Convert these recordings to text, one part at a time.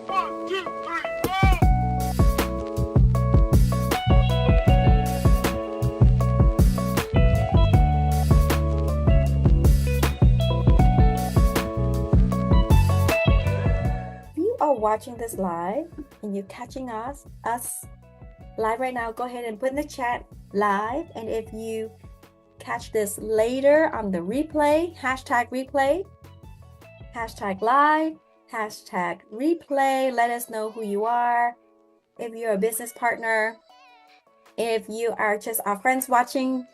One, two, three, four. If you are watching this live and you're catching us live right now, go ahead and put in the chat live. And if you catch this later on the replay, #replay, #live, #replay. Let us know who you are. If you're a business partner, if you are just our friends watching,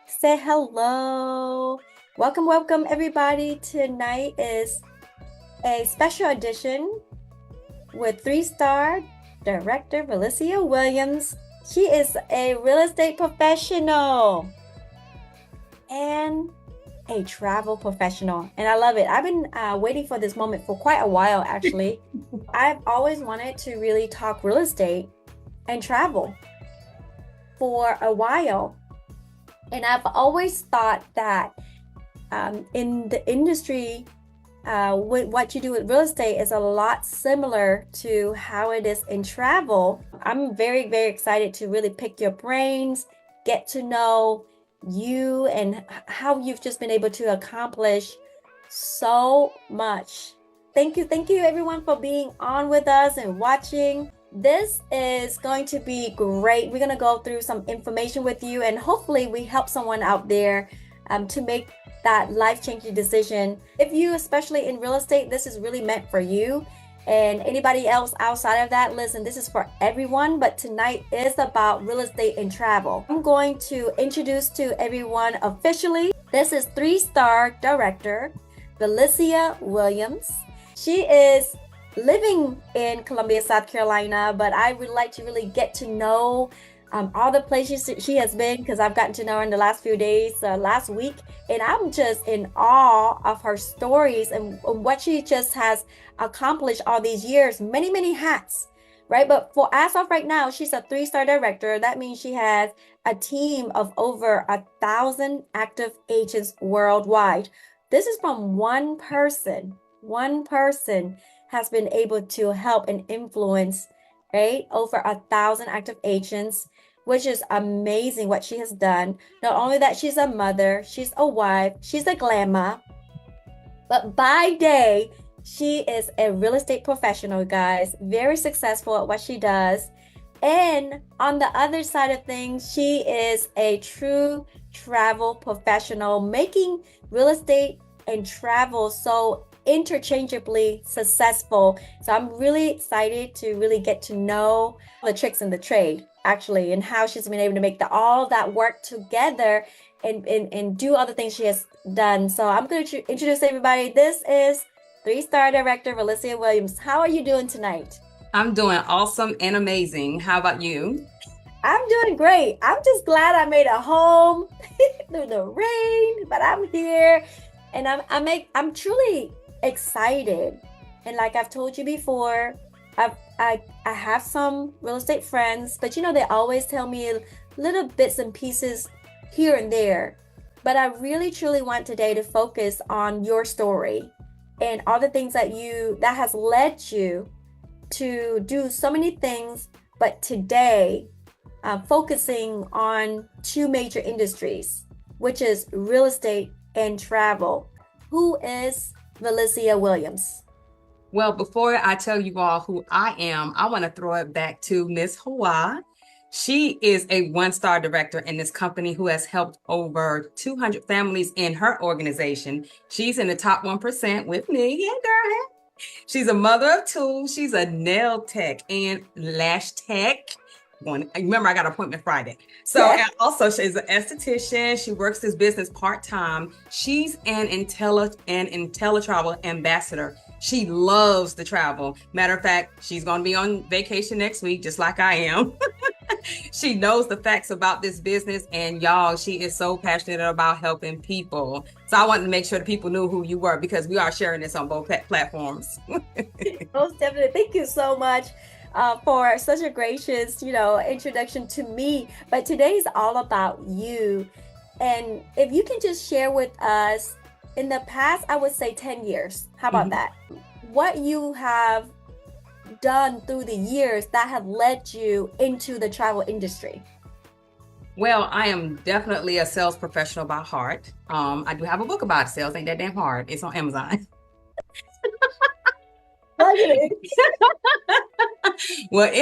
say hello. Welcome, everybody. Tonight is a special edition with 3-star director VELECIA Williams. She is a real estate professional and a travel professional, and I love it. I've been waiting for this moment for quite a while, actually. I've always wanted to really talk real estate and travel for a while, and I've always thought that in the industry, what you do with real estate is a lot similar to how it is in travel. I'm very excited to really pick your brains, get to know you and how you've just been able to accomplish so much. Thank you everyone for being on with us and watching. This is going to be great. We're going to go through some information with you, and hopefully we help someone out there to make that life-changing decision. If you, especially in real estate, this is really meant for you. And anybody else outside of that, listen, this is for everyone, but tonight is about real estate and travel. I'm going to introduce to everyone officially. This is 3-star director VELECIA Williams. She is living in Columbia, South Carolina, but I would like to really get to know all the places she has been, because I've gotten to know her in the last few days, last week, and I'm just in awe of her stories and what she just has accomplished all these years. Many hats, right? But for as of right now, she's a 3-star director. That means she has a team of over 1,000 active agents worldwide. This is from one person. One person has been able to help and influence, right, over 1,000 active agents, which is amazing what she has done. Not only that, she's a mother, she's a wife, she's a glamour, but by day, she is a real estate professional, guys. Very successful at what she does. And on the other side of things, she is a true travel professional, making real estate and travel so interchangeably successful. So I'm really excited to really get to know the tricks in the trade, actually, and how she's been able to make all that work together and do all the things she has done. So I'm going to introduce everybody. This is 3-star director VELECIA Williams. How are you doing tonight? I'm doing awesome and amazing. How about you? I'm doing great. I'm just glad I made it home through the rain, but I'm here, and I'm truly excited. And like I've told you before, I have some real estate friends, but they always tell me little bits and pieces here and there. But I really truly want today to focus on your story and all the things that has led you to do so many things, but today focusing on 2 major industries, which is real estate and travel. Who is VELECIA Williams? Well, before I tell you all who I am, I want to throw it back to Miss Hawa. She is a 1-star director in this company who has helped over 200 families in her organization. She's in the top 1% with me. Yeah, girl. She's a mother of 2. She's a nail tech and lash tech. Remember, I got an appointment Friday. So Yeah. and also she's an esthetician. She works this business part-time. She's an IntelliTravel ambassador. She loves to travel. Matter of fact, she's going to be on vacation next week, just like I am. She knows the facts about this business, and y'all, she is so passionate about helping people. So I wanted to make sure the people knew who you were, because we are sharing this on both platforms. Most definitely. Thank you so much for such a gracious, introduction to me. But today's all about you. And if you can just share with us, in the past, I would say 10 years. How about that? What you have done through the years that have led you into the travel industry? Well, I am definitely a sales professional by heart. I do have a book about sales. Ain't that damn hard. It's on Amazon. Plug it in. Well,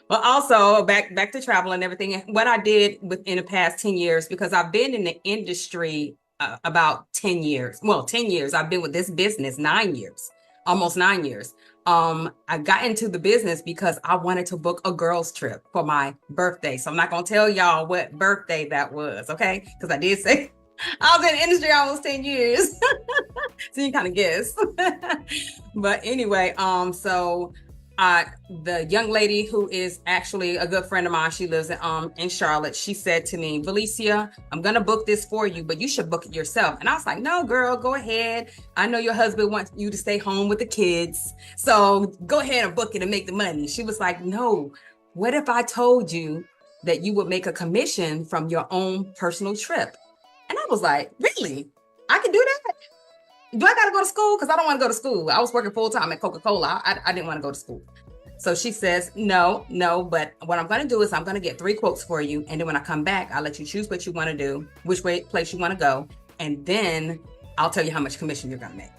well, also back to travel and everything. And what I did within the past 10 years, because I've been in the industry about 10 years. Well, 10 years. I've been with this business 9 years, almost 9 years. I got into the business because I wanted to book a girls' trip for my birthday. So I'm not gonna tell y'all what birthday that was, okay? Because I did say I was in the industry almost 10 years. So you kind of guess. But anyway, so the young lady who is actually a good friend of mine, she lives in Charlotte. She said to me, "VELECIA, I'm gonna book this for you, but you should book it yourself." And I was like, "No, girl, go ahead. I know your husband wants you to stay home with the kids, so go ahead and book it and make the money." She was like, "No, what if I told you that you would make a commission from your own personal trip?" And I was like, "Really? I can do that? Do I got to go to school? Because I don't want to go to school. I was working full time at Coca-Cola. I didn't want to go to school." So she says, no, but what I'm going to do is I'm going to get 3 quotes for you. And then when I come back, I'll let you choose what you want to do, which place you want to go. And then I'll tell you how much commission you're going to make.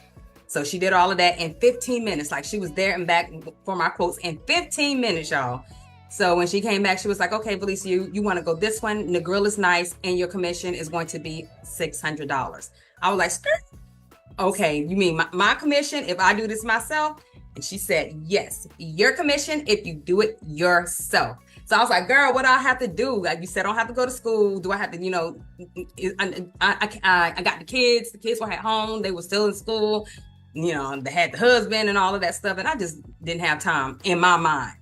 So she did all of that in 15 minutes. Like, she was there and back for my quotes in 15 minutes, y'all. So when she came back, she was like, "Okay, VELECIA, you want to go this one? The grill is nice and your commission is going to be $600. I was like, "Skirt. Okay, you mean my commission if I do this myself?" And she said, "Yes, your commission if you do it yourself." So I was like, "Girl, what do I have to do? Like you said, I don't have to go to school. Do I have to, I got the kids. The kids were at home. They were still in school. They had the husband and all of that stuff. And I just didn't have time in my mind.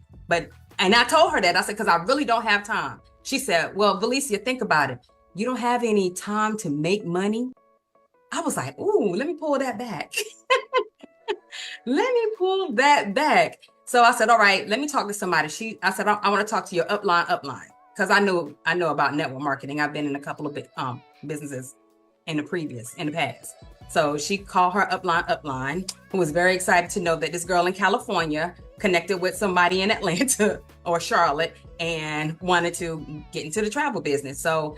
And I told her that. I said, because I really don't have time. She said, "Well, VELECIA, think about it. You don't have any time to make money." I was like, "Ooh, let me pull that back." Let me pull that back. So I said, "All right, let me talk to somebody." I said, I want to talk to your upline. Because I know about network marketing. I've been in a couple of businesses in the past. So she called her upline, who was very excited to know that this girl in California connected with somebody in Atlanta or Charlotte and wanted to get into the travel business. So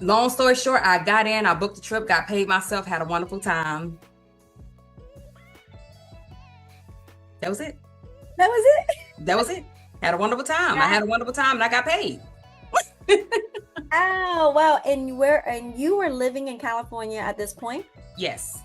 long story short, I got in, I booked the trip, got paid myself, had a wonderful time. That was it. That was it. Had a wonderful time. Yeah. I had a wonderful time and I got paid. Oh, wow. And you were living in California at this point? Yes.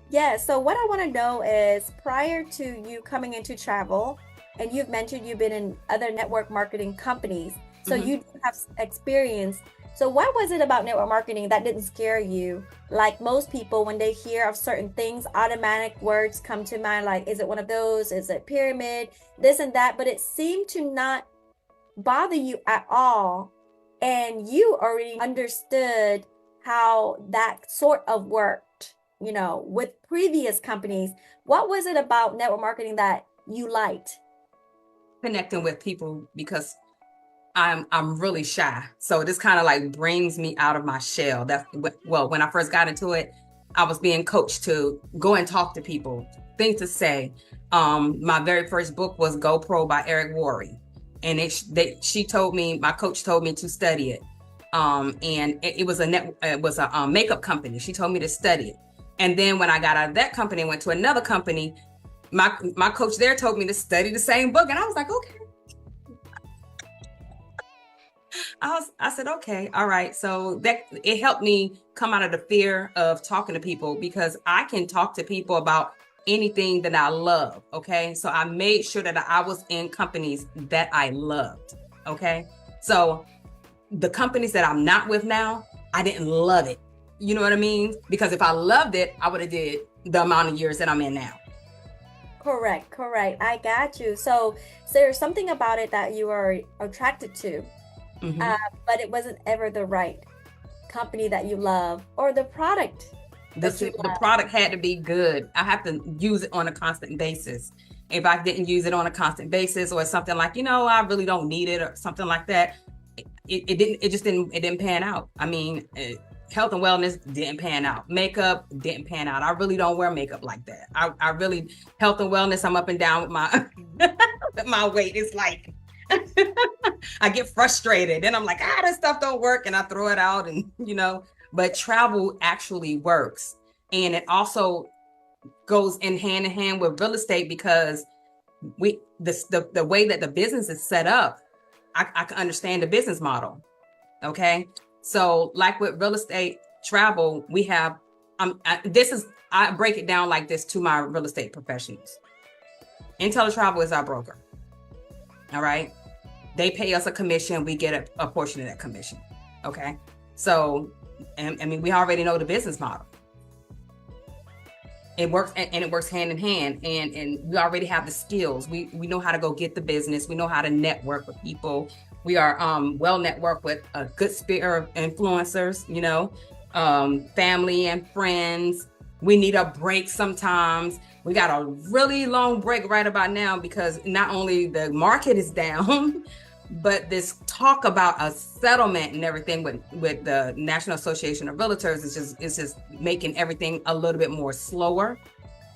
Yeah. So what I want to know is, prior to you coming into travel, and you've mentioned you've been in other network marketing companies, so you do have experience. So what was it about network marketing that didn't scare you? Like most people, when they hear of certain things, automatic words come to mind, like, is it one of those? Is it pyramid? This and that. But it seemed to not bother you at all. And you already understood how that sort of worked, with previous companies. What was it about network marketing that you liked? Connecting with people, because I'm really shy. So this kind of like brings me out of my shell. When I first got into it, I was being coached to go and talk to people, things to say. My very first book was Go Pro by Eric Worre. And my coach told me to study it. And it was a makeup company. She told me to study it. And then when I got out of that company and went to another company, my coach there told me to study the same book. And I was like, okay. I said, okay, all right. So that it helped me come out of the fear of talking to people, because I can talk to people about anything that I love. Okay. So I made sure that I was in companies that I loved. Okay. So the companies that I'm not with now, I didn't love it. You know what I mean? Because if I loved it, I would have did the amount of years that I'm in now. Correct. I got you. So there's something about it that you are attracted to. But it wasn't ever the right company that you love, or the product. The product had to be good. I have to use it on a constant basis. If I didn't use it on a constant basis, or something like, I really don't need it, or something like that, it didn't pan out. I mean, health and wellness didn't pan out. Makeup didn't pan out. I really don't wear makeup like that. I really, health and wellness, I'm up and down with my with my weight. It's like I get frustrated and I'm like, this stuff don't work, and I throw it out, and but travel actually works. And it also goes in hand with real estate, because the way that the business is set up, I can understand the business model. Okay. So like with real estate travel, we have, I break it down like this to my real estate professionals. IntelliTravel is our broker. All right. They pay us a commission. We get a portion of that commission. Okay. So, and I mean, we already know the business model. It works, and it works hand in hand, and we already have the skills. We know how to go get the business. We know how to network with people. We are well networked with a good sphere of influencers, family and friends. We need a break sometimes. We got a really long break right about now, because not only the market is down, but this talk about a settlement and everything with the National Association of Realtors is just making everything a little bit more slower.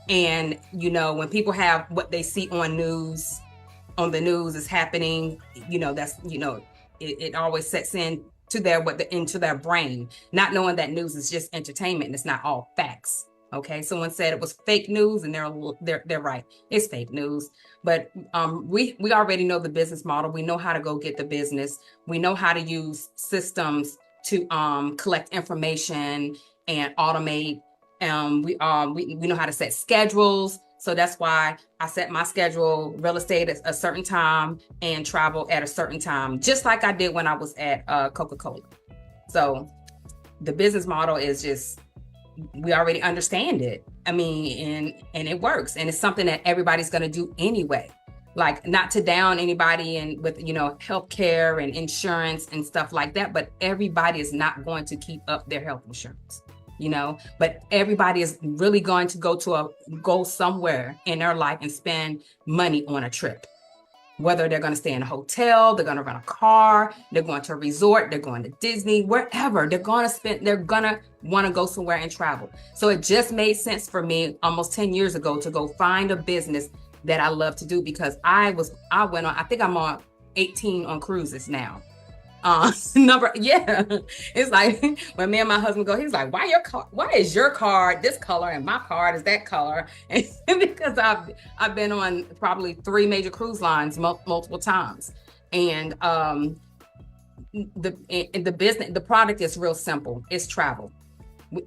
And when people have what they see on the news is happening, that's it always sets in to into their brain, not knowing that news is just entertainment and it's not all facts. Okay, someone said it was fake news, and they're right. It's fake news. But we already know the business model. We know how to go get the business. We know how to use systems to collect information and automate. We know how to set schedules. So that's why I set my schedule, real estate at a certain time and travel at a certain time, just like I did when I was at Coca-Cola. So the business model is just, we already understand it. I mean, and it works, and it's something that everybody's going to do anyway. Like, not to down anybody and with healthcare and insurance and stuff like that, but everybody is not going to keep up their health insurance, but everybody is really going to go somewhere in their life and spend money on a trip. Whether they're going to stay in a hotel, they're going to rent a car, they're going to a resort, they're going to Disney, wherever, they're going to want to go somewhere and travel. So it just made sense for me almost 10 years ago to go find a business that I love to do, because I went on, I think I'm on 18 on cruises now. It's like when me and my husband go, he's like, why is your card this color and my card is that color? And because I've been on probably 3 major cruise lines multiple times. And the business, the product is real simple. It's travel.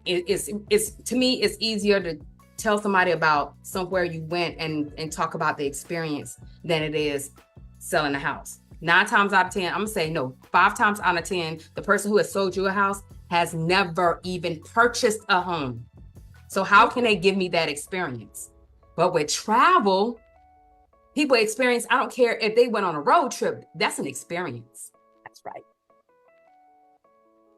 It's to me, it's easier to tell somebody about somewhere you went and talk about the experience than it is selling a house. 9 times out of 10, I'm gonna say no, 5 times out of 10, the person who has sold you a house has never even purchased a home. So how can they give me that experience? But with travel, people experience, I don't care if they went on a road trip, that's an experience. That's right.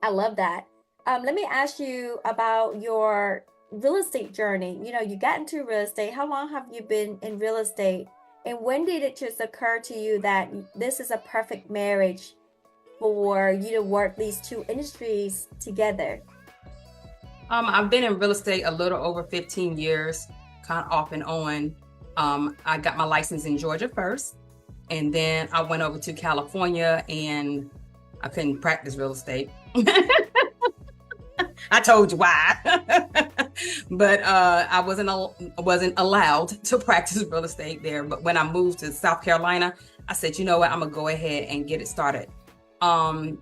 I love that. Let me ask you about your real estate journey. You got into real estate. How long have you been in real estate? And when did it just occur to you that this is a perfect marriage for you to work these 2 industries together? I've been in real estate a little over 15 years, kind of off and on. I got my license in Georgia first, and then I went over to California, and I couldn't practice real estate. I told you why. But I wasn't allowed to practice real estate there. But when I moved to South Carolina, I said, you know what, I'm gonna go ahead and get it started. And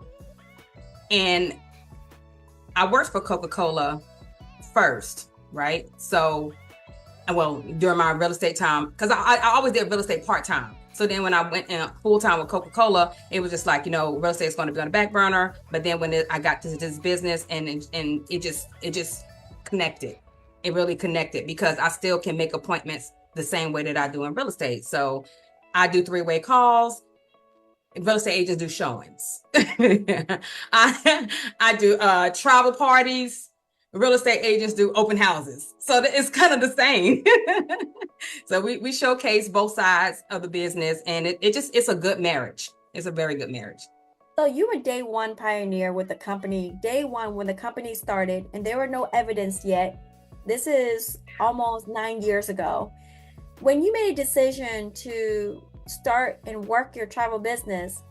I worked for Coca-Cola first, right? So, well, during my real estate time, because I always did real estate part-time. So then when I went in full-time with Coca-Cola, it was just like, real estate is going to be on the back burner. But then when I got to this business, and it just connected. It really connected, because I still can make appointments the same way that I do in real estate. So I do 3-way calls. Real estate agents do showings. I do travel parties. Real estate agents do open houses. So it's kind of the same. So we showcase both sides of the business, and it's a good marriage. It's a very good marriage. So you were day one pioneer with the company, day one when the company started, and there were no evidence yet. This is almost 9 years ago. When you made a decision to start and work your travel business,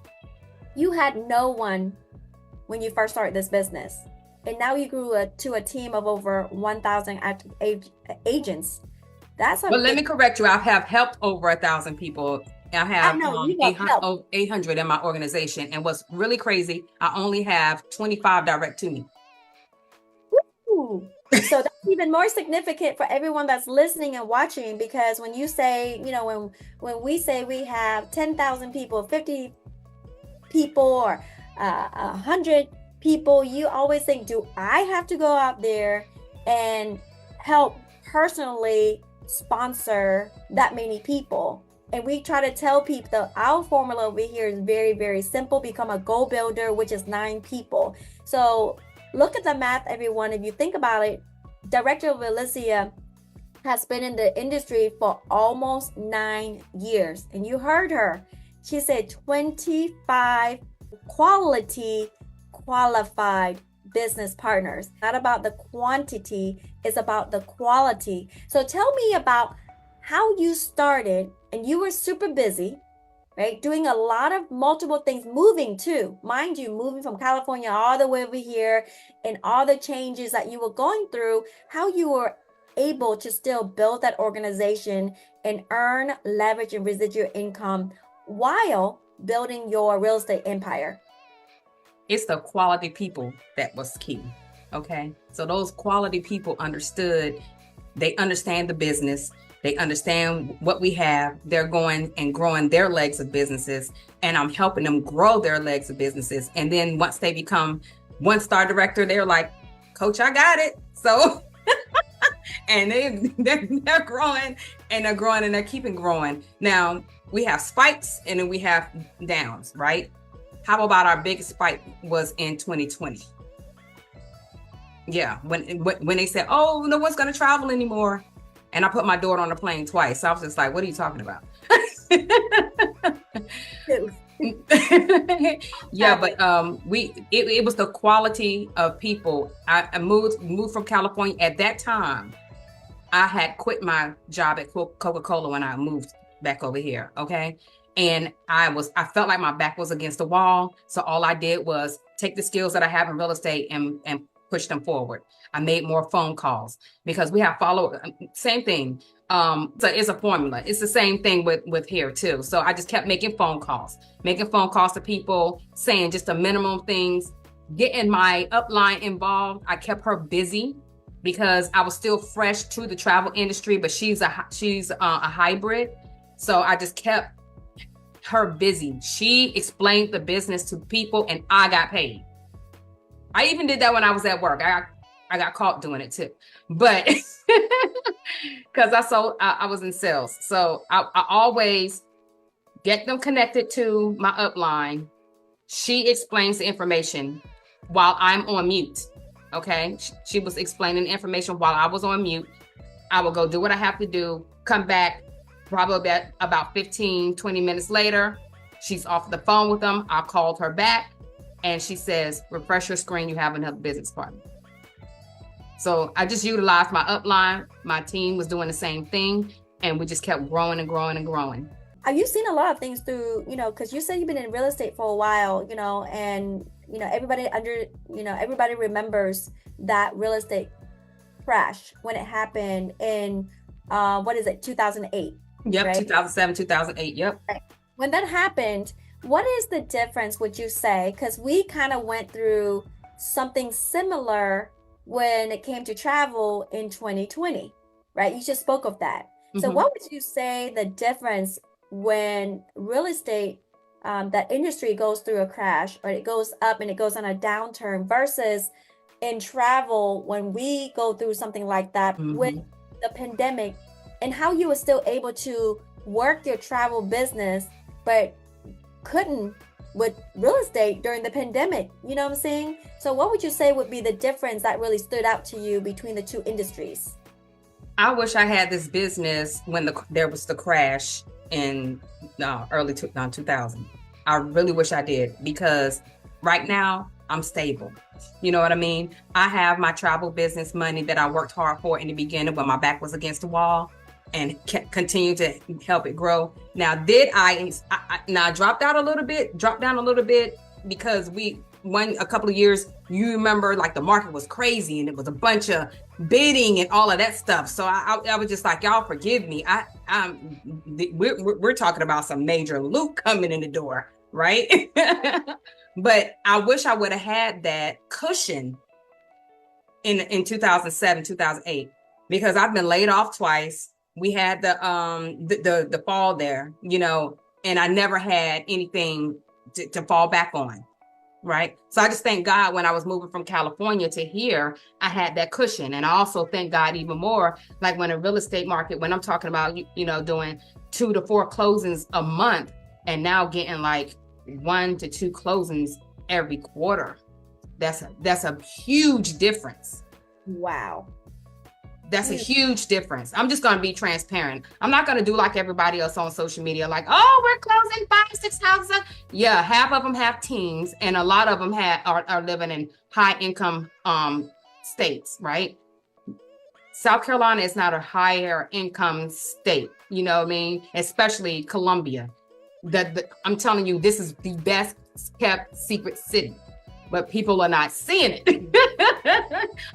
you had no one when you first started this business. And now you grew to a team of over 1,000 active agents. That's a But let big, me correct you. I have helped over 1,000 people. I have know you have help. 800 in my organization. And what's really crazy, I only have 25 direct to me. Ooh. So that's even more significant for everyone that's listening and watching, because when you say, when we say we have 10,000 people, 50 people, or 100 people, you always think, do I have to go out there and help personally sponsor that many people? And we try to tell people that our formula over here is very, very simple. Become a goal builder, which is 9 people. So look at the math, everyone. If you think about it, Director of VELECIA has been in the industry for almost 9 years. And you heard her. She said 25 qualified business partners. Not about the quantity, it's about the quality. So tell me about how you started, and you were super busy, right? Doing a lot of multiple things, moving too. Mind you, moving from California all the way over here, and all the changes that you were going through, how you were able to still build that organization and earn leverage and residual income while building your real estate empire. It's the quality people that was key. Okay. So those quality people they understand the business. They understand what we have. They're going and growing their legs of businesses, and I'm helping them grow their legs of businesses. And then once they become 1-star director, they're like, Coach, I got it. So, and they're growing and they're growing and they're keeping growing. Now we have spikes and then we have downs, right? How about our biggest spike was in 2020? Yeah, when they said, oh, no one's going to travel anymore. And I put my daughter on the plane twice. So I was just like, what are you talking about? Yeah, but it was the quality of people. I moved from California. At that time, I had quit my job at Coca-Cola when I moved back over here. Okay. And I felt like my back was against the wall. So all I did was take the skills that I have in real estate and push them forward. I made more phone calls because we have same thing. So it's a formula. It's the same thing with here too. So I just kept making phone calls to people, saying just the minimum things, getting my upline involved. I kept her busy because I was still fresh to the travel industry, but she's a hybrid. So I just kept her busy. She explained the business to people and I got paid. I even did that when I was at work. I got caught doing it too, but because I was in sales. So I always get them connected to my upline. She explains the information while I'm on mute. Okay. She was explaining the information while I was on mute. I will go do what I have to do, come back probably about 15, 20 minutes later. She's off the phone with them. I called her back and she says, refresh your screen. You have another business partner. So I just utilized my upline. My team was doing the same thing. And we just kept growing and growing and growing. You've seen a lot of things through, because you said you've been in real estate for a while, and, everybody remembers that real estate crash when it happened in, 2008? Yep, right? 2007, 2008, yep. Right. When that happened, what is the difference, would you say? Because we kind of went through something similar when it came to travel in 2020, right? You just spoke of that. Mm-hmm. So what would you say the difference when real estate, that industry goes through a crash, or it goes up and it goes on a downturn, versus in travel when we go through something like that with the pandemic, and how you were still able to work your travel business, but couldn't with real estate during the pandemic? You know what I'm saying? So what would you say would be the difference that really stood out to you between the two industries? I wish I had this business when there was the crash in early 2000. I really wish I did, because right now I'm stable. You know what I mean? I have my travel business money that I worked hard for in the beginning when my back was against the wall, and continue to help it grow. Now, did now I dropped down a little bit because a couple of years, you remember, like, the market was crazy and it was a bunch of bidding and all of that stuff. So I was just like, y'all forgive me. We're talking about some major loot coming in the door, right? But I wish I would have had that cushion in 2007, 2008, because I've been laid off twice. We had the fall there, and I never had anything to fall back on. Right. So I just thank God when I was moving from California to here, I had that cushion. And I also thank God even more, like, when a real estate market, when I'm talking about, doing 2 to 4 closings a month, and now getting like 1 to 2 closings every quarter. That's a huge difference. Wow. That's a huge difference. I'm just going to be transparent. I'm not going to do like everybody else on social media, like, oh, we're closing 5, 6 houses. Yeah, half of them have teens, and a lot of them are living in high income states, right? South Carolina is not a higher income state, you know what I mean? Especially Columbia. I'm telling you, this is the best kept secret city, but people are not seeing it.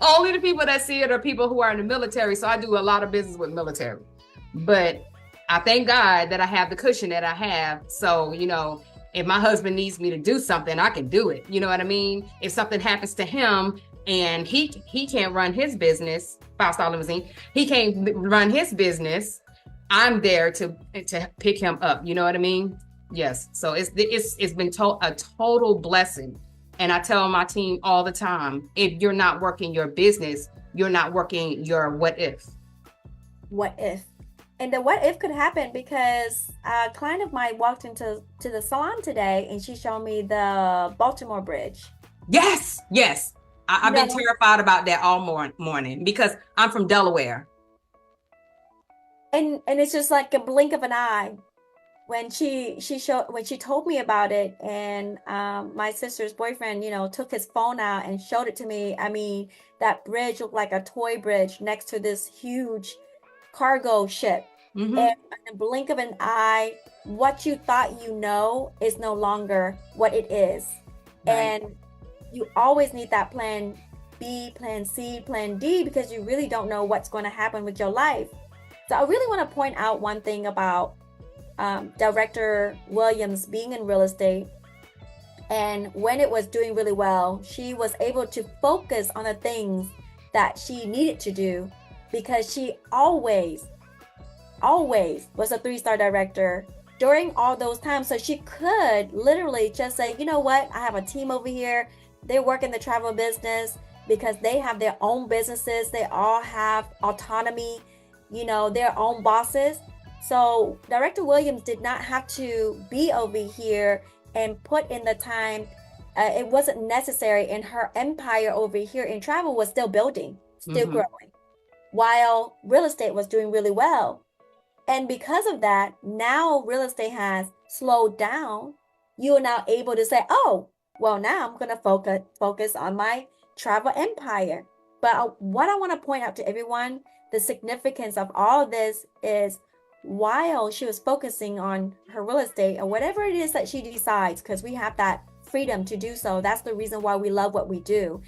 Only the people that see it are people who are in the military. So I do a lot of business with military, but I thank God that I have the cushion that I have. So, if my husband needs me to do something, I can do it. You know what I mean? If something happens to him and he can't run his business, 5-star limousine, he can't run his business, I'm there to pick him up. You know what I mean? Yes. So it's been a total blessing. And I tell my team all the time, if you're not working your business, you're not working your what if. What if? And the what if could happen because a client of mine walked into the salon today, and she showed me the Baltimore Bridge. Yes. I've been terrified about that all morning because I'm from Delaware. And it's just like a blink of an eye when she told me about it, and my sister's boyfriend, took his phone out and showed it to me. I mean, that bridge looked like a toy bridge next to this huge cargo ship. Mm-hmm. And in a blink of an eye, what you thought is no longer what it is. Right. And you always need that plan B, plan C, plan D, because you really don't know what's going to happen with your life. So I really want to point out one thing about Director Williams being in real estate. And when it was doing really well, she was able to focus on the things that she needed to do, because she always was a 3-star director during all those times. So she could literally just say, you know what, I have a team over here. They work in the travel business because they have their own businesses. They all have autonomy, their own bosses. So Director Williams did not have to be over here and put in the time. It wasn't necessary, and her empire over here in travel was still building, still growing, while real estate was doing really well. And because of that, now real estate has slowed down. You are now able to say, oh, well, now I'm going to focus on my travel empire. But what I want to point out to everyone, the significance of all of this is, while she was focusing on her real estate or whatever it is that she decides, because we have that freedom to do so. That's the reason why we love what we do.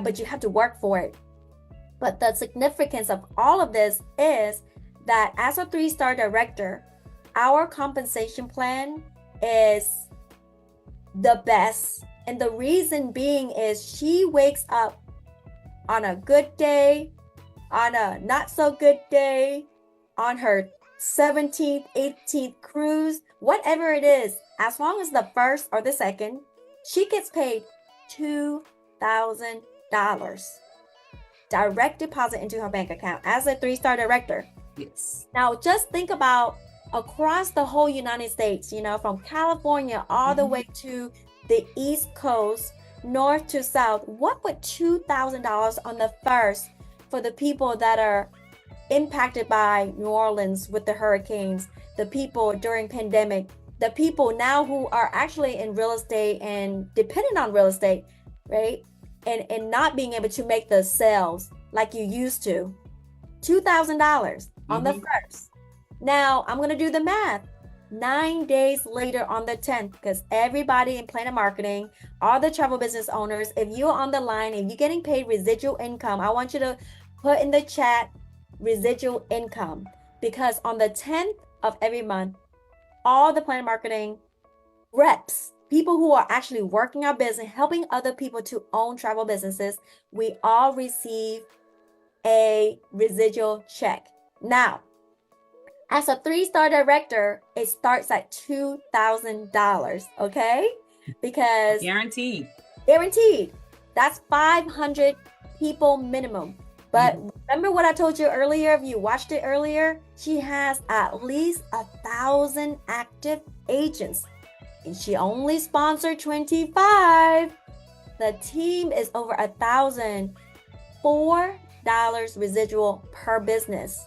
But you have to work for it. But the significance of all of this is that as a 3-star director, our compensation plan is the best. And the reason being is she wakes up on a good day, on a not so good day, on her 17th, 18th cruise, whatever it is, as long as the first or the second, she gets paid $2,000 direct deposit into her bank account as a 3-star director. Yes. Now just think about across the whole United States, from California all the way to the East Coast, north to south. What would $2,000 on the first for the people that are impacted by New Orleans with the hurricanes, the people during pandemic the people now who are actually in real estate and dependent on real estate, right? And not being able to make the sales like you used to. $2,000 on the first. Now I'm gonna do the math. 9 days later on the 10th, because everybody in Planet Marketing, all the travel business owners, if you're on the line, if you're getting paid residual income, I want you to put in the chat residual income, because on the 10th of every month, all the Planet Marketing reps, people who are actually working our business, helping other people to own travel businesses, we all receive a residual check. Now, as a 3-star director, it starts at $2,000, okay? Because Guaranteed. That's 500 people minimum. But remember what I told you earlier? If you watched it earlier, she has at least 1,000 active agents, and she only sponsored 25. The team is over 1,000. $4 residual per business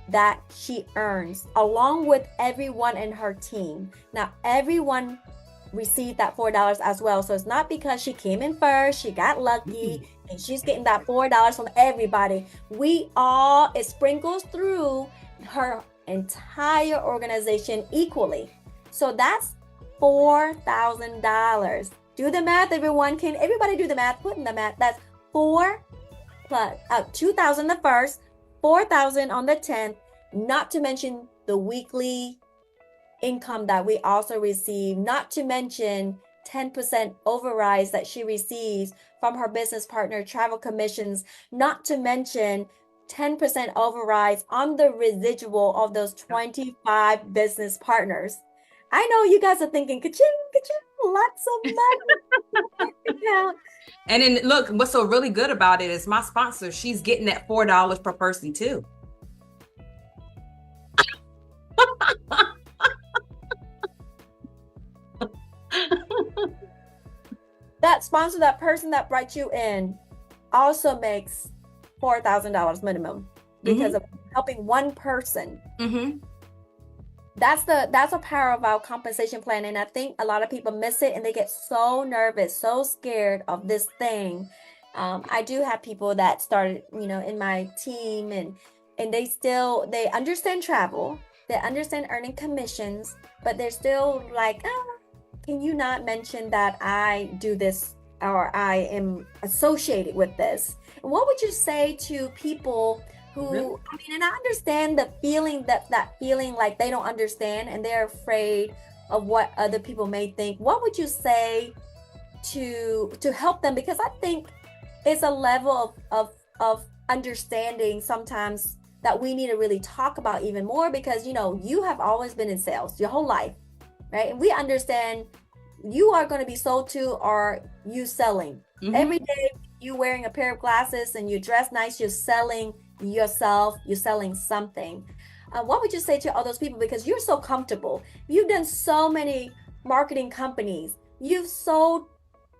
that she earns, along with everyone in her team. Now, everyone received that $4 as well. So it's not because she came in first, she got lucky, and she's getting that $4 from everybody. It sprinkles through her entire organization equally. So that's $4,000. Do the math, everyone. Can everybody do the math? Put in the math. That's 4 plus 2,000 the first, 4,000 on the 10th, not to mention the weekly income that we also receive, not to mention 10% overrides that she receives from her business partner travel commissions, not to mention 10% overrides on the residual of those 25 business partners. I know you guys are thinking, ka-ching, ka-ching, lots of money. Yeah. And then look, what's so really good about it is my sponsor, she's getting that $4 per person too. That sponsor, that person that brought you in, also makes $4,000 minimum because of helping one person. That's the power of our compensation plan, and I think a lot of people miss it, and they get so nervous, so scared of this thing. I do have people that started, in my team, and they understand travel, they understand earning commissions, but they're still like, can you not mention that I do this or I am associated with this? And what would you say to people who, really? And I understand the feeling that feeling like they don't understand and they're afraid of what other people may think. What would you say to help them? Because I think it's a level of understanding sometimes that we need to really talk about even more, because you have always been in sales your whole life, right? And we understand you are going to be sold to, or you selling. Every day you wearing a pair of glasses and you dress nice, you're selling yourself, you're selling something. What would you say to all those people? Because you're so comfortable. You've done so many marketing companies. You've sold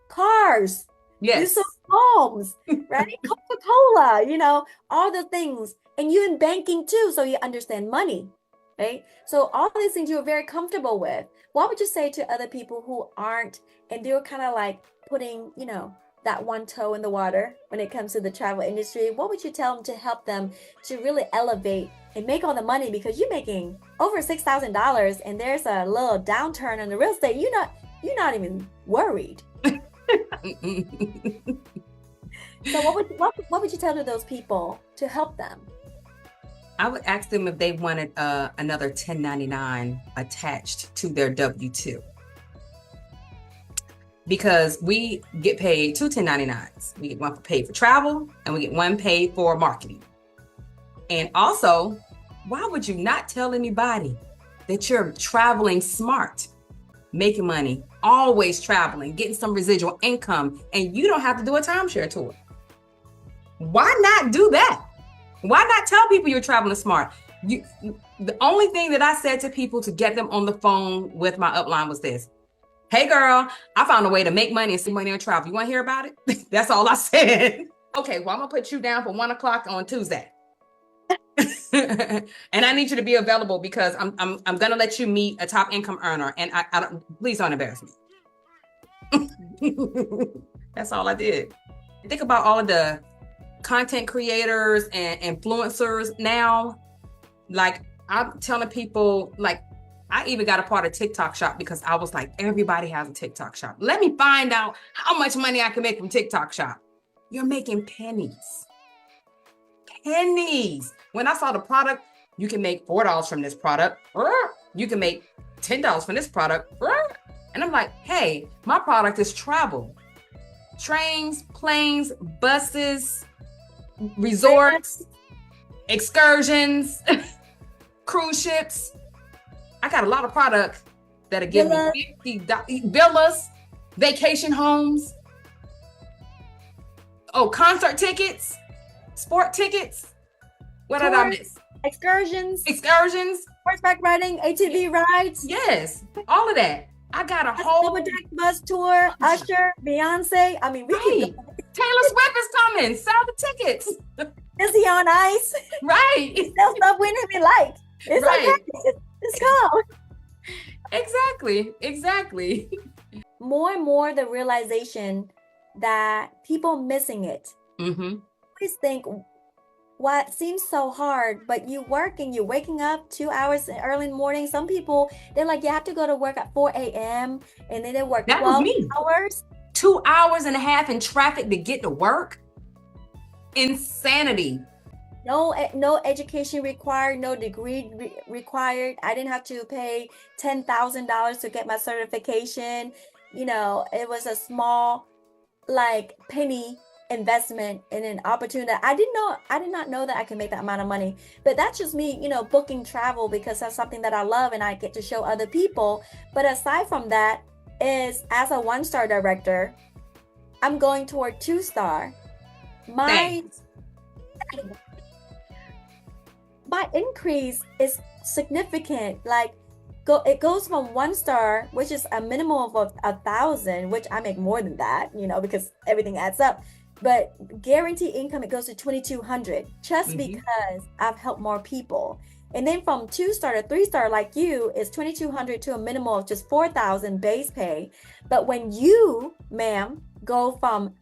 cars. Yes. You sold homes, right? Coca-Cola, all the things. And you're in banking too, so you understand money, right? So all these things you're very comfortable with. What would you say to other people who aren't, and they're kind of like putting, that one toe in the water when it comes to the travel industry? What would you tell them to help them to really elevate and make all the money? Because you're making over $6,000 and there's a little downturn in the real estate. You're not even worried. So what would you tell to those people to help them? I would ask them if they wanted another 1099 attached to their W-2. Because we get paid 2 1099s. We get one paid for travel and we get one paid for marketing. And also, why would you not tell anybody that you're traveling smart, making money, always traveling, getting some residual income, and you don't have to do a timeshare tour? Why not do that? Why not tell people you're traveling smart? The only thing that I said to people to get them on the phone with my upline was this: hey girl, I found a way to make money and save money on travel. You want to hear about it? That's all I said. Okay, well, I'm gonna put you down for 1:00 on Tuesday. And I need you to be available because I'm gonna let you meet a top income earner, and I don't, please don't embarrass me. That's all I did. Think about all of the content creators and influencers now. Like, I'm telling people, like, I even got a part of TikTok Shop because I was like, everybody has a TikTok Shop. Let me find out how much money I can make from TikTok Shop. You're making pennies. Pennies. When I saw the product, you can make $4 from this product. You can make $10 from this product. And I'm like, hey, my product is travel. Trains, planes, buses, resorts, excursions, cruise ships. I got a lot of products that'll give me $50 villas, vacation homes. Oh, concert tickets, sport tickets. What did I miss? Excursions, horseback riding, ATV rides. Yes, all of that. I got a whole double deck bus tour. Usher, Beyonce. I mean, we keep going. Taylor Swift is coming. Sell the tickets. Is he on ice? Right. Sell stuff we didn't even like. It's right. Okay. It's cool. Exactly. More and more the realization that people missing it. Mm-hmm. Always think what seems so hard, but you working, you're waking up 2 hours early in the morning. Some people, they're like, you have to go to work at 4 a.m. and then they work 12 hours. 2 hours and a half in traffic to get to work. Insanity. No education required, no degree required. I didn't have to pay $10,000 to get my certification. You know, it was a small, like, penny investment in an opportunity. I did not know that I could make that amount of money. But that's just me, you know, booking travel because that's something that I love and I get to show other people. But aside from that, is as a 1-star director, I'm going toward 2-star. My increase is significant. Like, it goes from 1-star, which is a minimum of 1,000, which I make more than that, you know, because everything adds up. But guaranteed income, it goes to 2,200 just because I've helped more people. And then from 2-star to 3-star, like you, is 2,200 to a minimum of just 4,000 base pay. But when you, ma'am, go from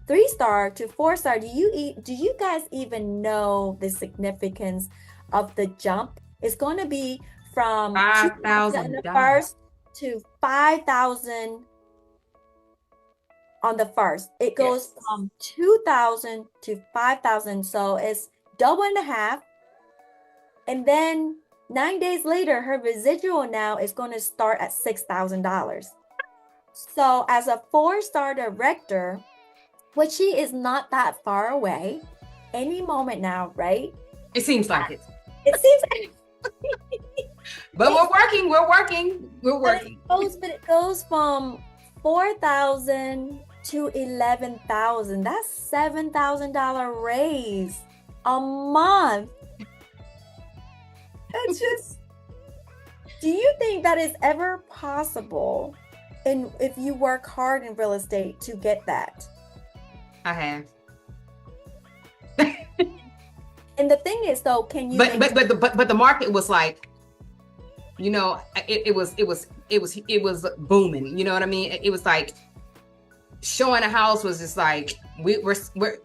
3-star to 4-star, do you guys even know the significance of the jump? It's going to be from $2,000 on the first to $5,000 on the first. It goes from 2,000 to 5,000, so it's double and a half. And then 9 days later, her residual now is going to start at $6,000. So as a 4-star director, which she is not that far away, any moment now, right? It seems like it. It seems like but we're working. But it goes from 4,000 to 11,000. That's $7,000 raise a month. That's just. Do you think that is ever possible? And if you work hard in real estate to get that? I have. And the thing is, though, can you? But the market was like, you know, it was booming. You know what I mean? It was like showing a house was just like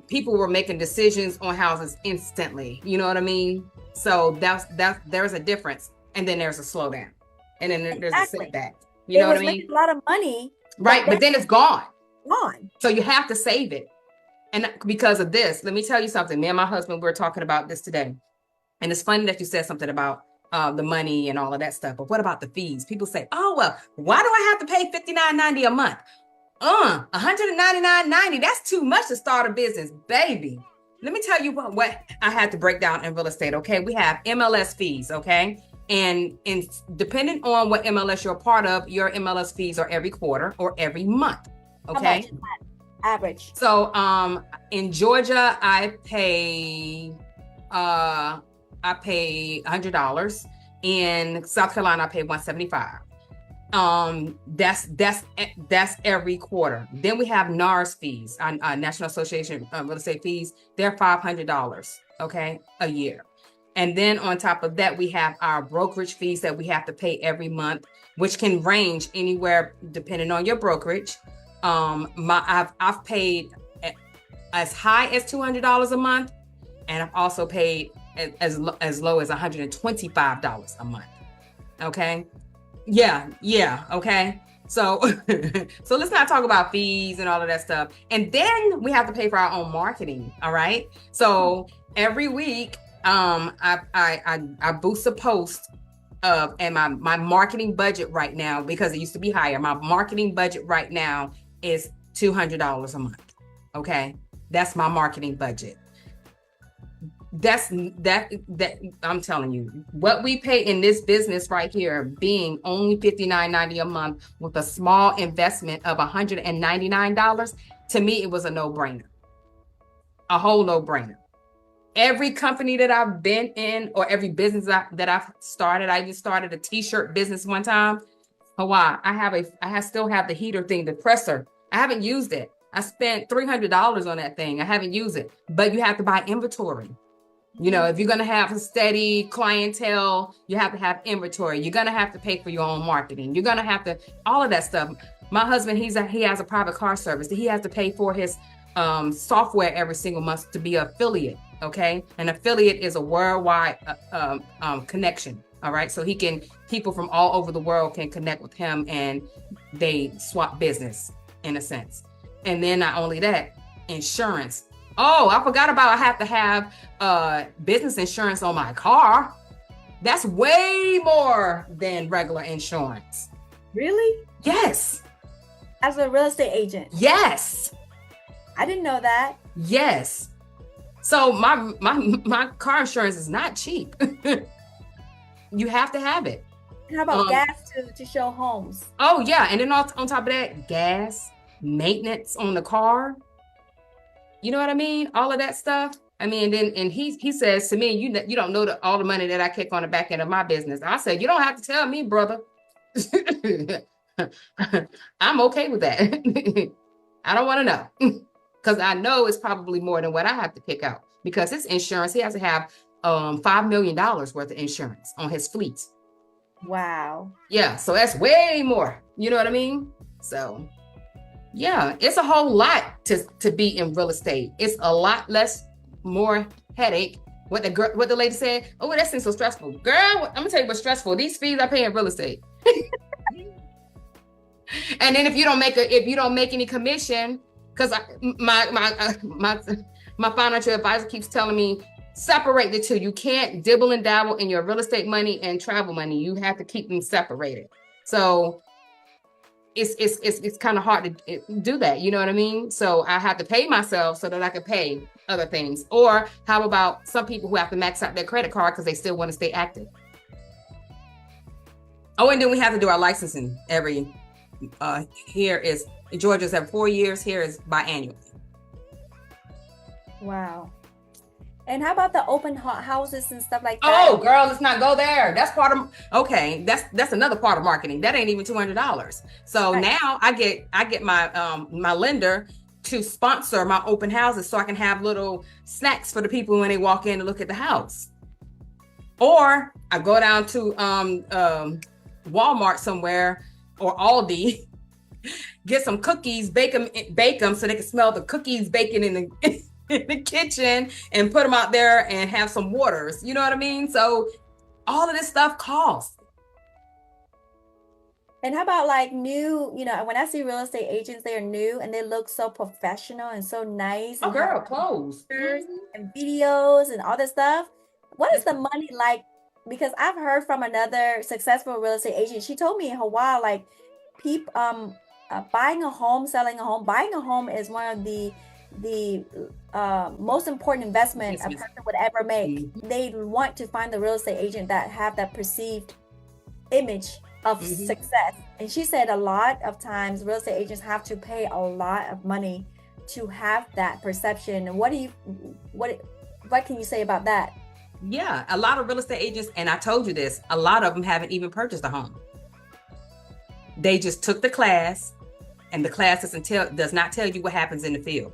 people were making decisions on houses instantly. You know what I mean? So there's a difference, and then there's a slowdown, and then there's a setback. You know what I mean? A lot of money, right? But then it's gone. Gone. So you have to save it. And because of this, let me tell you something. Me and my husband, we're talking about this today. And it's funny that you said something about the money and all of that stuff. But what about the fees? People say, oh, well, why do I have to pay $59.90 a month? $199.90. That's too much to start a business, baby. Let me tell you what I had to break down in real estate, okay? We have MLS fees, okay? And depending on what MLS you're a part of, your MLS fees are every quarter or every month, okay? Average. So in Georgia, I pay $100. In South Carolina, I pay $175. That's every quarter. Then we have NARS fees, National Association of Real Estate fees. They're $500, okay, a year. And then on top of that, we have our brokerage fees that we have to pay every month, which can range anywhere depending on your brokerage. I've paid as high as $200 a month, and I've also paid as low as $125 a month. Okay. Yeah. Okay. So, so let's not talk about fees and all of that stuff. And then we have to pay for our own marketing. All right. So every week, I boost a post and my marketing budget right now, because it used to be higher. My marketing budget right now is $200 a month. Okay. That's my marketing budget. That I'm telling you, what we pay in this business right here, being only $59.90 a month with a small investment of $199, to me, it was a no-brainer. A whole no-brainer. Every company that I've been in, or every business that I've started, I even started a t-shirt business one time. Hawaii, I still have the heater thing, the presser. I haven't used it. I spent $300 on that thing. I haven't used it, but you have to buy inventory. You know, if you're going to have a steady clientele, you have to have inventory. You're going to have to pay for your own marketing. You're going to have to, all of that stuff. My husband, he has a private car service. He has to pay for his software every single month to be an affiliate. Okay. An affiliate is a worldwide connection. All right. So people from all over the world can connect with him, and they swap business in a sense. And then not only that, insurance. Oh, I forgot about, I have to have business insurance on my car. That's way more than regular insurance. Really? Yes. As a real estate agent? Yes. I didn't know that. Yes. So my car insurance is not cheap. You have to have it. And how about gas to show homes? Oh yeah, and then on top of that, gas, maintenance on the car. You know what I mean? All of that stuff. I mean, and he says to me, you don't know all the money that I kick on the back end of my business. I said, you don't have to tell me, brother. I'm okay with that. I don't want to know, because I know it's probably more than what I have to kick out, because his insurance, he has to have $5 million worth of insurance on his fleet. Wow. Yeah, so that's way more. You know what I mean? So yeah, it's a whole lot to be in real estate. It's a lot less, more headache. What the lady said, oh, that seems so stressful. Girl, I'm gonna tell you what's stressful. These fees I pay in real estate. And then if you don't make any commission, because my financial advisor keeps telling me, separate the two. You can't dibble and dabble in your real estate money and travel money. You have to keep them separated. So it's kind of hard to do that. You know what I mean? So I have to pay myself so that I can pay other things. Or how about some people who have to max out their credit card because they still want to stay active? Oh, and then we have to do our licensing every, here is, Georgia's every 4 years, here is biannually. Wow. And how about the open houses and stuff like that? Oh, girl, let's not go there. That's part of, okay, that's another part of marketing. That ain't even $200. So right. Now I get my my lender to sponsor my open houses so I can have little snacks for the people when they walk in to look at the house. Or I go down to Walmart somewhere or Aldi, get some cookies, bake them so they can smell the cookies baking in the kitchen, and put them out there and have some waters. You know what I mean? So all of this stuff costs. And how about like new, when I see real estate agents, they are new and they look so professional and so nice. Oh, girl, clothes. And videos and all this stuff. What is the money like? Because I've heard from another successful real estate agent. She told me in Hawaii, like, people, buying a home, selling a home, buying a home is one of the most important investment a person would ever make. Mm-hmm. They want to find the real estate agent that have that perceived image of success. And she said a lot of times real estate agents have to pay a lot of money to have that perception. And what can you say about that? Yeah, a lot of real estate agents, and I told you this, a lot of them haven't even purchased a home. They just took the class, and the class does not tell you what happens in the field.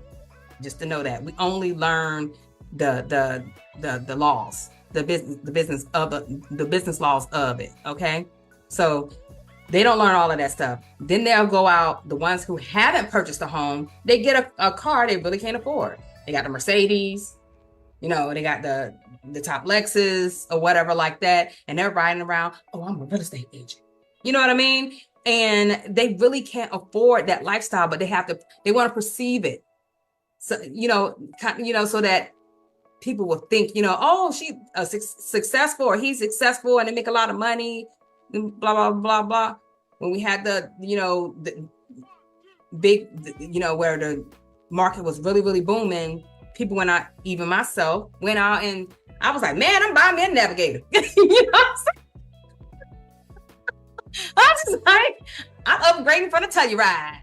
Just to know that we only learn the laws, the business laws of it. Okay. So they don't learn all of that stuff. Then they'll go out, the ones who haven't purchased a home, they get a car they really can't afford. They got the Mercedes, they got the top Lexus or whatever like that. And they're riding around, oh, I'm a real estate agent. You know what I mean? And they really can't afford that lifestyle, but they want to perceive it. So, so that people will think, oh, she's successful or he's successful and they make a lot of money, blah, blah, blah, blah. When we had the big, where the market was really, really booming, people went out, even myself, went out and I was like, man, I'm buying me a Navigator. You know what I'm saying? I was just like, I'm upgrading for the Telluride.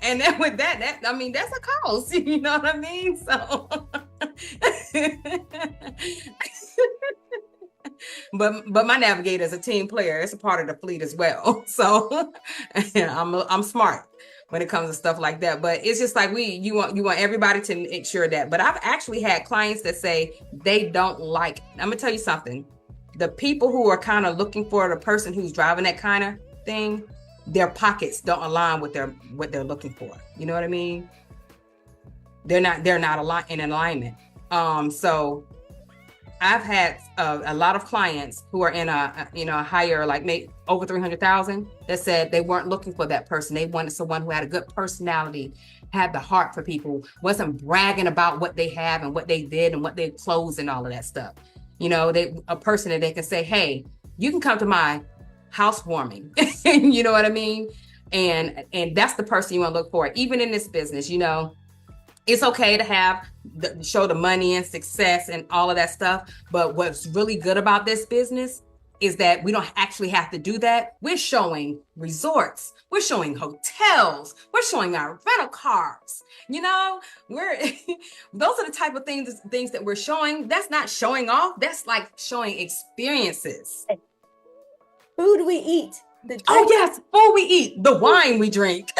And then with that's a cost, you know what I mean? So, but my Navigator is a team player. It's a part of the fleet as well. So I'm smart when it comes to stuff like that. But it's just like you want everybody to make sure that. But I've actually had clients that say they don't like. I'm gonna tell you something. The people who are kind of looking for the person who's driving that kind of thing, their pockets don't align with what they're looking for. You know what I mean? They're not in alignment. So I've had a lot of clients who are in a higher, like maybe over 300,000, that said they weren't looking for that person. They wanted someone who had a good personality, had the heart for people, wasn't bragging about what they have and what they did and what they closed and all of that stuff. A person that they can say, hey, you can come to my housewarming. You know what I mean? And that's the person you want to look for. Even in this business, it's okay to show the money and success and all of that stuff. But what's really good about this business is that we don't actually have to do that. We're showing resorts. We're showing hotels. We're showing our rental cars. Those are the type of things that we're showing. That's not showing off. That's like showing experiences. Food we eat. Oh yes, food we eat. The wine we drink.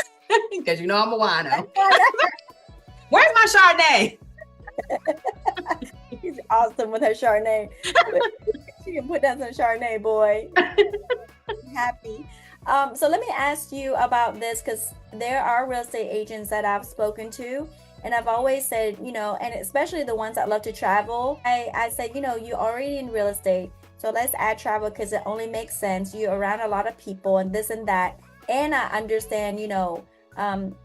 Because I'm a wino. Where's my Chardonnay? She's awesome with her Chardonnay. She can put down some Chardonnay, boy. Happy. So let me ask you about this, because there are real estate agents that I've spoken to, and I've always said, and especially the ones that love to travel, I said, you're already in real estate, so let's add travel because it only makes sense. You're around a lot of people and this and that. And I understand, in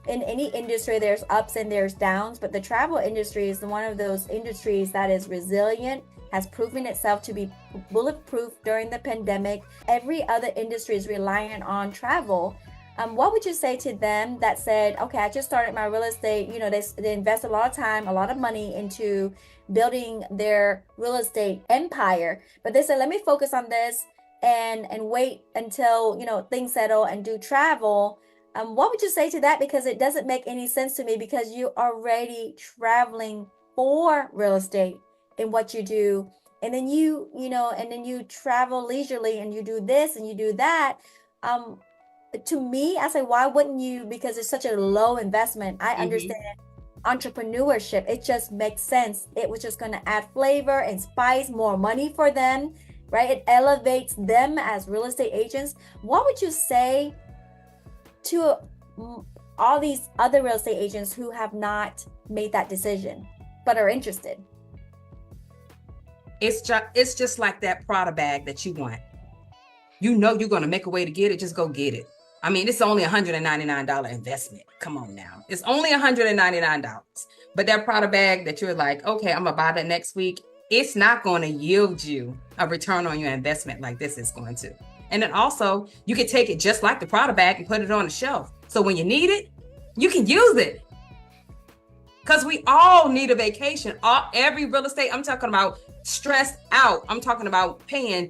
any industry, there's ups and there's downs, but the travel industry is one of those industries that is resilient, has proven itself to be bulletproof during the pandemic. Every other industry is reliant on travel. What would you say to them that said, okay, I just started my real estate, they invest a lot of time, a lot of money into building their real estate empire, but they said, let me focus on this and wait until, things settle and do travel. What would you say to that? Because it doesn't make any sense to me, because you're already traveling for real estate in what you do. And then you travel leisurely and you do this and you do that. To me, I say, why wouldn't you? Because it's such a low investment. I understand entrepreneurship. It just makes sense. It was just going to add flavor and spice, more money for them, right? It elevates them as real estate agents. What would you say to all these other real estate agents who have not made that decision but are interested? It's just like that Prada bag that you want. You're going to make a way to get it. Just go get it. I mean, it's only $199 investment. Come on now. It's only $199. But that Prada bag that you're like, okay, I'm going to buy that next week, it's not going to yield you a return on your investment like this is going to. And then also, you can take it just like the Prada bag and put it on the shelf. So when you need it, you can use it. Because we all need a vacation. Every real estate, I'm talking about stressed out. I'm talking about paying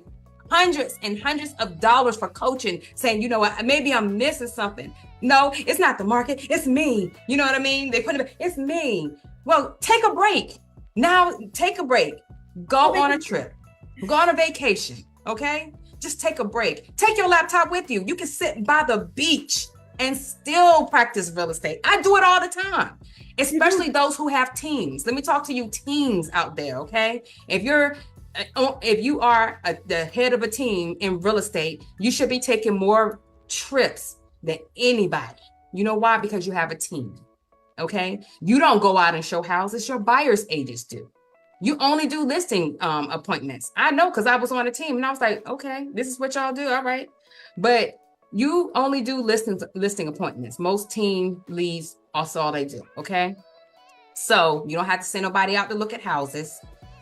hundreds and hundreds of dollars for coaching, saying, you know what, maybe I'm missing something. No, it's not the market. It's me. You know what I mean? They put it, it's me. Well, take a break. Now, take a break. Go on a trip. Go on a vacation. Okay? Just take a break. Take your laptop with you. You can sit by the beach and still practice real estate. I do it all the time. especially those who have teams. Let me talk to you teams out there, okay? If you are the head of a team in real estate, you should be taking more trips than anybody. You know why? Because you have a team, okay? You don't go out and show houses. Your buyer's agents do. You only do listing appointments. I know, because I was on a team and I was like, okay, this is what y'all do. All right. But you only do listing appointments. Most team leads, also all they do. Okay. So you don't have to send nobody out to look at houses.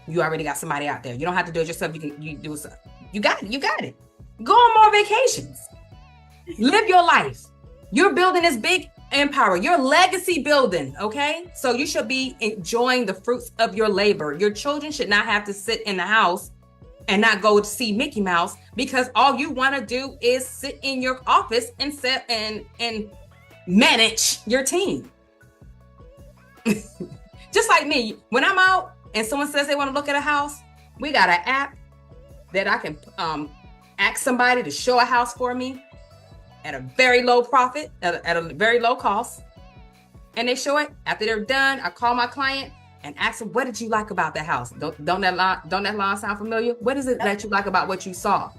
You already got somebody out there. You don't have to do it yourself. You do it. You got it. You got it. Go on more vacations. Live your life. You're building this big empire. You're legacy building. Okay. So you should be enjoying the fruits of your labor. Your children should not have to sit in the house and not go to see Mickey Mouse, because all you want to do is sit in your office and sit and manage your team. Just like me, when I'm out and someone says they want to look at a house, we got an app that I can ask somebody to show a house for me at a very low profit, at a very low cost. And they show it. After they're done, I call my client and ask them, what did you like about the house? Don't that line sound familiar? What is it that you like about what you saw?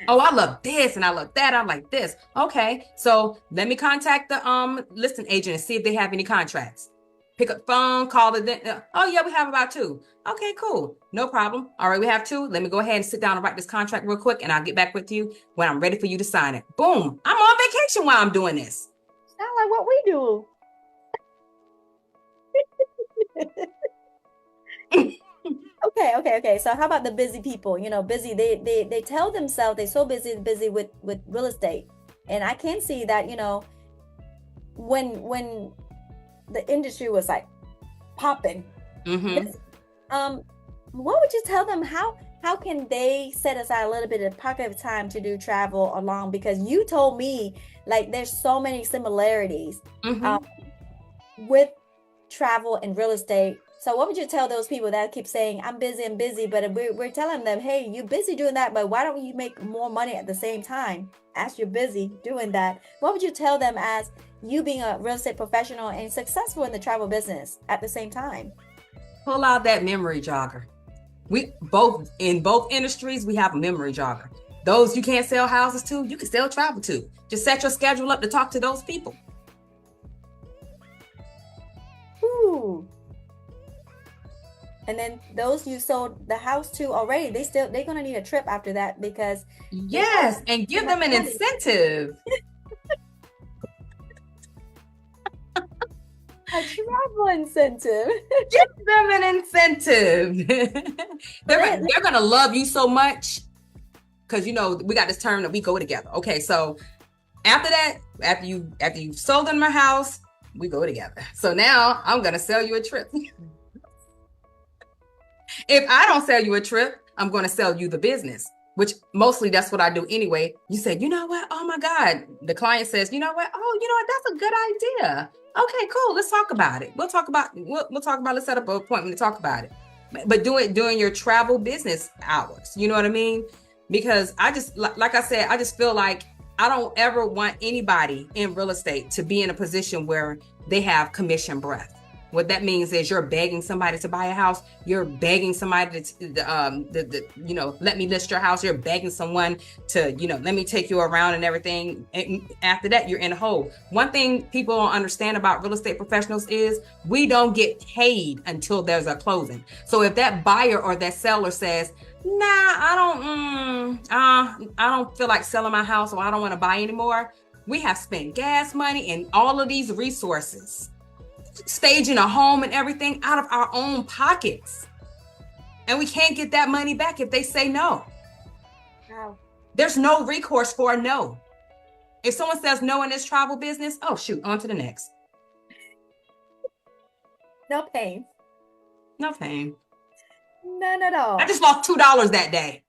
Oh, I love this and I love that. I like this. Okay, so let me contact the listing agent and see if they have any contracts. Pick up the phone, call the, oh yeah, we have about 2. Okay, cool. No problem. All right, we have 2. Let me go ahead and sit down and write this contract real quick, and I'll get back with you when I'm ready for you to sign it. Boom. I'm on vacation while I'm doing this. Sound like what we do. Okay. So how about the busy people? You know, busy. They tell themselves they're so busy with real estate, and I can see that. You know, when the industry was like popping, what would you tell them? How can they set aside a little bit of pocket of time to do travel along? Because you told me like there's so many similarities with travel and real estate. So what would you tell those people that keep saying, I'm busy, but we're telling them, hey, you're busy doing that, but why don't you make more money at the same time as you're busy doing that? What would you tell them as you being a real estate professional and successful in the travel business at the same time? Pull out that memory jogger. In both industries, we have a memory jogger. Those you can't sell houses to, you can sell travel to. Just set your schedule up to talk to those people. Ooh. And then those you sold the house to already, they're gonna need a trip after that, because yes, and give them an incentive. A travel incentive. Give them an incentive. they're gonna love you so much, because you know we got this term that we go together. Okay, so after that, after you sold them my house, we go together. So now I'm gonna sell you a trip. If I don't sell you a trip, I'm going to sell you the business, which mostly that's what I do anyway. You said, you know what? Oh my God. The client says, you know what? Oh, you know what? That's a good idea. Okay, cool. Let's talk about it. We'll talk about, let's set up an appointment to talk about it. But do it during your travel business hours. You know what I mean? Because I just, like I said, I just feel like I don't ever want anybody in real estate to be in a position where they have commission breath. What that means is you're begging somebody to buy a house. You're begging somebody to, let me list your house. You're begging someone to, let me take you around and everything. And after that, you're in a hole. One thing people don't understand about real estate professionals is we don't get paid until there's a closing. So if that buyer or that seller says, nah, I don't feel like selling my house, or I don't want to buy anymore, we have spent gas money and all of these resources, staging a home and everything out of our own pockets. And we can't get that money back if they say no. Wow. There's no recourse for a no. If someone says no in this travel business, oh shoot, on to the next. No pain. No pain. None at all. I just lost $2 that day.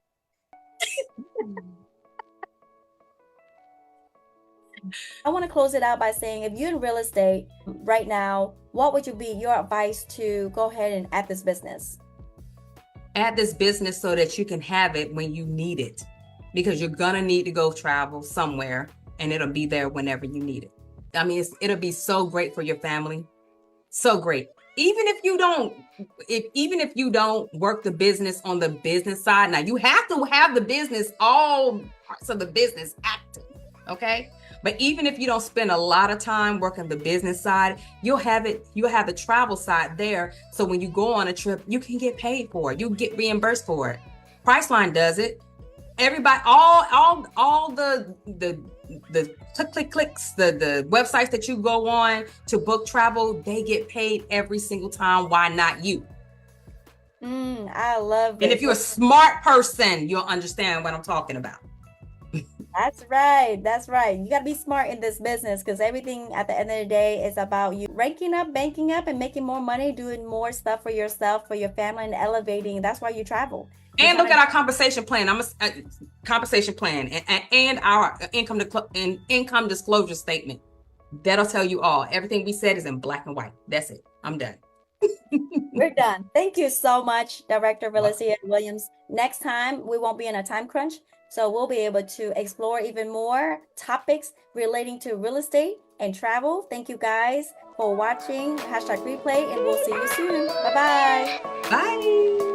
I want to close it out by saying, if you're in real estate right now, what would be your advice to go ahead and add this business? Add this business so that you can have it when you need it, because you're going to need to go travel somewhere and it'll be there whenever you need it. I mean, it'll be so great for your family, So great. Even if you don't work the business on the business side, now you have to have the business, all parts of the business active, okay? But even if you don't spend a lot of time working the business side, you'll have the travel side there. So when you go on a trip, you can get paid for it. You get reimbursed for it. Priceline does it. Everybody, all the clicks, the websites that you go on to book travel, they get paid every single time. Why not you? I love it. And if you're a smart person, you'll understand what I'm talking about. That's right. That's right. You got to be smart in this business because everything at the end of the day is about you ranking up, banking up, and making more money, doing more stuff for yourself, for your family, and elevating. That's why you travel. And look at our compensation plan. I'm a compensation plan and our income disclosure statement. That'll tell you all. Everything we said is in black and white. That's it. I'm done. We're done. Thank you so much, Director VELECIA Williams. Next time, we won't be in a time crunch, so we'll be able to explore even more topics relating to real estate and travel. Thank you guys for watching #replay, and we'll see you soon. Bye-bye. Bye.